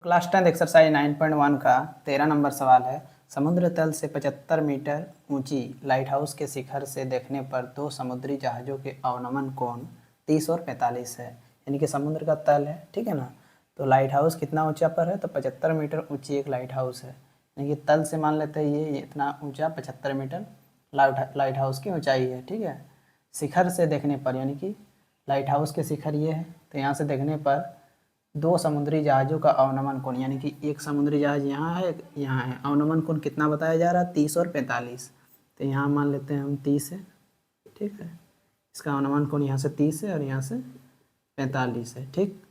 Class 10 exercise 9.1 का 13 number सवाल है। समुद्र तल से 75 मीटर ऊंची लाइट हाउस के शिखर से देखने पर दो समुद्री जहाज़ों के अवनमन कोण 30 और 45 है। यानी कि समुद्र का तल है, ठीक है ना। तो लाइट हाउस कितना ऊंचा पर है, तो 75 मीटर ऊंची एक लाइट हाउस है। यानी कि तल से मान लेते हैं ये इतना ऊंचा 75 मीटर लाइट हाउस की ऊंचाई है, ठीक है। शिखर से देखने पर यानी कि लाइट हाउस के शिखर ये है, तो यहाँ से देखने पर दो समुद्री जहाज़ों का अवनमन कोण यानी कि एक समुद्री जहाज़ यहाँ है, एक यहाँ है। अवनमन कोण कितना बताया जा रहा है, 30 और 45। तो यहाँ मान लेते हैं हम 30 है, ठीक है। इसका अवनमन कोण यहाँ से 30 है और यहाँ से 45 है, ठीक।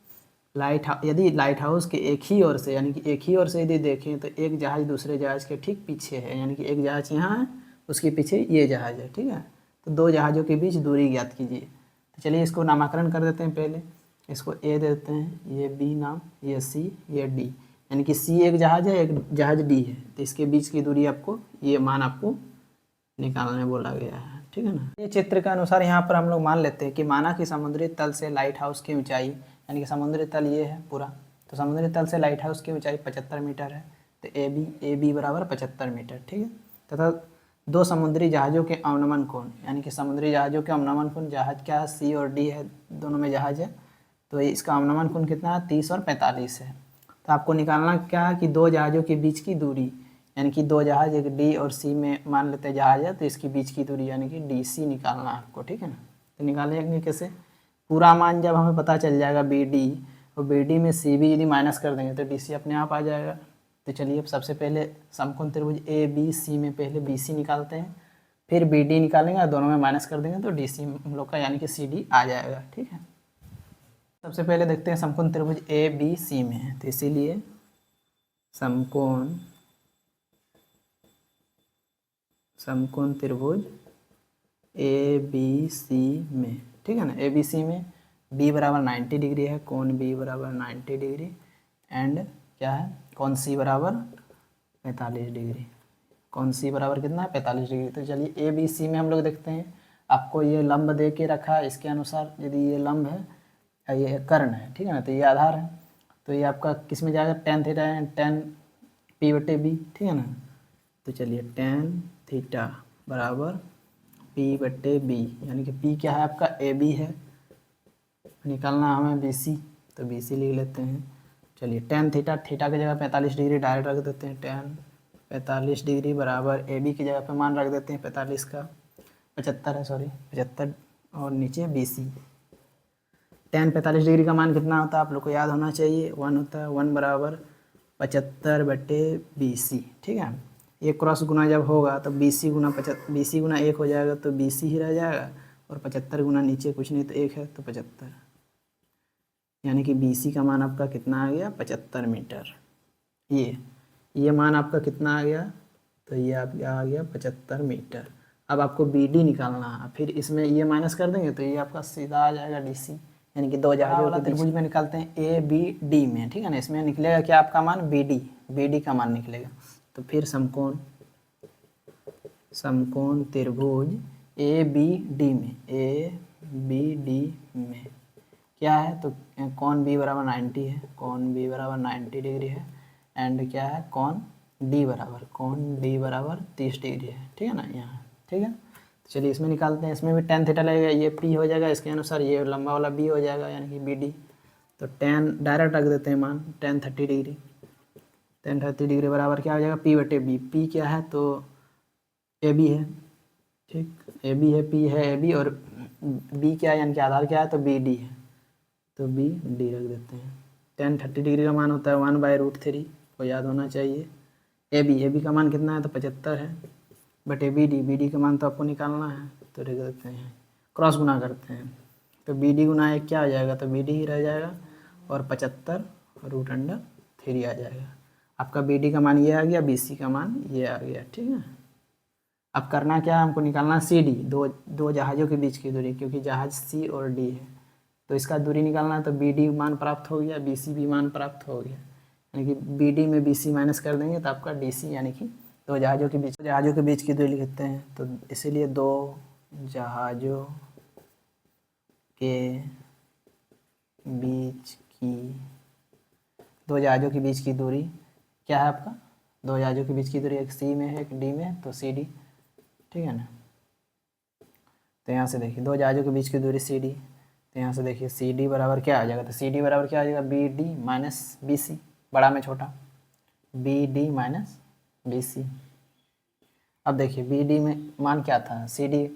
यदि लाइट हाउस के एक ही ओर से यानी कि एक ही ओर से यदि देखें तो एक जहाज़ दूसरे जहाज़ के ठीक पीछे है, यानी कि एक जहाज़ यहाँ है, उसके पीछे ये जहाज़ है, ठीक है। तो दो जहाज़ों के बीच दूरी ज्ञात कीजिए। तो चलिए इसको नामाकरण कर देते हैं। पहले इसको ए देते हैं, ये बी नाम, ये सी, ये डी। यानी कि सी एक जहाज़ है, एक जहाज़ डी है। तो इसके बीच की दूरी आपको, ये मान आपको निकालने बोला गया है, ठीक है ना। ये चित्र के अनुसार यहाँ पर हम लोग मान लेते हैं कि माना कि समुद्री तल से लाइट हाउस की ऊंचाई, यानी कि समुद्री तल ये है पूरा, तो समुद्री तल से लाइट हाउस की ऊंचाई 75 मीटर है। तो ए बी बराबर 75 मीटर, ठीक है। तथा दो समुद्री जहाज़ों के अवनमन कोण, यानी कि समुद्री जहाज़ों के अवनमन कोण, जहाज़ क्या है, सी और डी है, दोनों में जहाज़ है। तो इसका अवनमन कोण कितना है, 30 और 45 है। तो आपको निकालना क्या है कि दो जहाज़ों के बीच की दूरी, यानी कि दो जहाज़, एक डी और सी में मान लेते हैं जहाज़ है, तो इसके बीच की दूरी यानी कि डी सी निकालना है आपको, ठीक है ना। तो निकालेंगे कैसे, पूरा मान जब हमें पता चल जाएगा बी डी, और बी डी में सी भी यदि माइनस कर देंगे तो डी सी अपने आप आ जाएगा। तो चलिए अब सबसे पहले समकोण त्रिभुज ए बी सी में पहले बी सी निकालते हैं, फिर बी डी निकालेंगे और दोनों में माइनस कर देंगे तो डी सी हम लोग का यानी कि सी डी आ जाएगा, ठीक है। सबसे पहले देखते हैं समकोण त्रिभुज ए बी सी में है, तो इसीलिए समकोण त्रिभुज ए बी सी में, ठीक है ना। ए बी सी में बी बराबर 90 डिग्री है, कोण बी बराबर 90 डिग्री, एंड क्या है, कोण सी बराबर 45 डिग्री। कोण सी बराबर कितना है, 45 डिग्री। तो चलिए ए बी सी में हम लोग देखते हैं, आपको ये लंब दे के रखा है, इसके अनुसार यदि ये लंब है, ये कर्ण है, ठीक है ना, तो ये आधार है। तो ये आपका किस में जाएगा, टेन थीटा है, टेन पी बटे बी, ठीक है ना। तो चलिए टेन थीटा बराबर पी बटे बी, यानी कि पी क्या है आपका, ए बी है, निकालना हमें बी सी, तो बी सी लिख लेते हैं। चलिए टेन थीटा, थीटा की जगह 45 डिग्री डायरेक्ट रख देते हैं, टेन 45 डिग्री बराबर ए बी की जगह पे मान रख देते हैं 45 का 75 है, सॉरी 75, और नीचे बी सी। टेन 45 डिग्री का मान कितना होता है आप लोग को याद होना चाहिए, 1 होता है, 1 बराबर 75 बटे बी सी, ठीक है। ये क्रॉस गुना जब होगा तो बी सी गुना 1 हो जाएगा, तो बी सी ही रह जाएगा, और 75 गुना नीचे कुछ नहीं तो 1 है, तो 75, यानी कि बी सी का मान आपका कितना आ गया, 75 मीटर। ये मान आपका कितना आ गया, तो ये आपका आ गया 75 मीटर। अब आपको बी डी निकालना है, फिर इसमें ये माइनस कर देंगे तो ये आपका सीधा आ जाएगा डी सी, यानी कि दो जहाज़ों के त्रिभुज में निकालते हैं ए बी डी में, ठीक है ना। इसमें निकलेगा क्या आपका मान, बी डी का मान निकलेगा। तो फिर समकोण त्रिभुज ए बी डी में क्या है, तो कोण बी बराबर 90 है, कोण बी बराबर 90 डिग्री है, एंड क्या है, कोण डी बराबर 30 डिग्री है, ठीक है ना यहाँ, ठीक है। तो चलिए इसमें निकालते हैं, इसमें भी टेन थीटा लगेगा, ये पी हो जाएगा, इसके अनुसार ये लंबा वाला बी हो जाएगा, यानी कि बी डी। तो टेन डायरेक्ट रख देते हैं मान, टेन 30 डिग्री बराबर क्या हो जाएगा, पी बटे बी। पी क्या है, तो ए बी है, ठीक, ए बी है, पी है ए बी, और बी क्या है, यानी कि आधार क्या है, तो बी डी है, तो बी डी रख देते हैं। टेन 30 डिग्री का मान होता है 1/√3, को याद होना चाहिए। ए बी का मान कितना है, तो 75 है, बटे बी डी का मान तो आपको निकालना है, तो रख देते हैं, क्रॉस गुना करते हैं, तो बी डी गुना एक क्या आ जाएगा, तो बी डी ही रह जाएगा, और 75√3 आ जाएगा। आपका बी डी का मान ये आ गया, बी सी का मान ये आ गया, ठीक है। अब करना क्या है, हमको निकालना सी डी, दो जहाज़ों के बीच की दूरी, क्योंकि जहाज़ सी और डी है, तो इसका दूरी निकालना है। तो बी डी मान प्राप्त हो गया, बी सी भी मान प्राप्त हो गया, यानी कि बी डी में बी सी माइनस कर देंगे तो आपका डी सी, यानी कि दो जहाज़ों के बीच की दूरी लिखते हैं। तो इसीलिए दो जहाज़ों के बीच की दो जहाज़ों के बीच की दूरी क्या है आपका, दो जहाज़ों के बीच की दूरी एक सी में है एक डी में है, तो सी डी, ठीक है ना। तो यहाँ से देखिए दो जहाज़ों के बीच की दूरी सी डी, तो यहाँ से देखिए सी डी बराबर क्या आ जाएगा, तो सी डी बराबर क्या आ जाएगा, B D minus B C, बड़ा में छोटा, B D minus B C. अब देखिए बी डी में मान क्या था, सी डी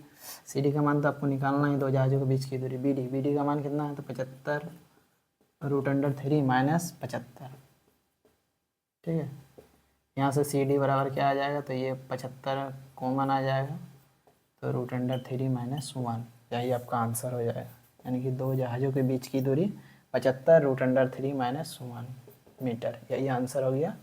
का मान तो आपको निकालना ही, दो जहाज़ों के बीच की दूरी बी डी का मान कितना है, तो 75√3 माइनस 75, ठीक है। यहाँ से सी डी बराबर क्या आ जाएगा, तो ये 75 कॉमन आ जाएगा, तो √3 माइनस 1, यही आपका आंसर हो जाएगा। यानी कि दो जहाज़ों के बीच की दूरी 75√3 माइनस 1 मीटर, यही आंसर हो गया।